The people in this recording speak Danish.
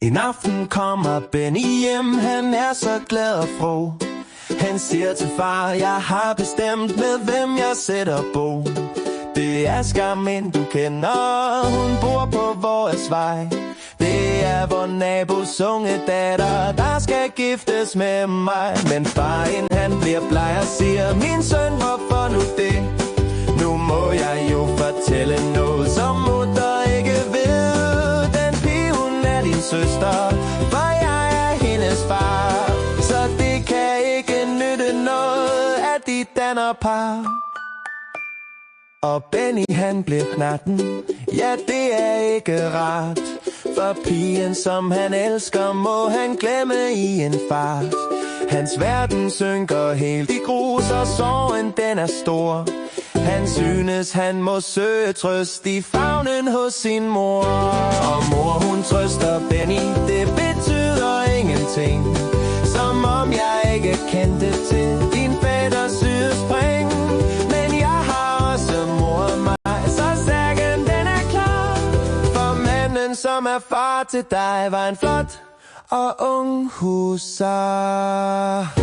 En aften kommer Benny hjem, han er så glad og fro. Han siger til far, jeg har bestemt med hvem jeg sætter bo. Det er Skarmind, du kender, hun bor på vores vej. Det er vor nabos unge datter, der skal giftes med mig. Men faren han bliver bleg og siger, min søn, hvorfor nu det? Nu må jeg jo fortælle noget, som mutter ikke ved. Den pige, hun er din søster, for jeg er hendes far. Så det kan ikke nytte noget, at de danner par. Og Benny han blev knatten, ja det er ikke rart. For pigen som han elsker, må han glemme i en fart. Hans verden synker helt i grus, og sorgen den er stor. Han synes han må søge trøst i favnen hos sin mor. Og mor hun trøster Benny, det betyder ingenting. Som om jeg ikke kendte til din fætters sydspring. Men jeg har også mor mig, så sagen den er klar. For manden som er far til dig var en flot og ung husar.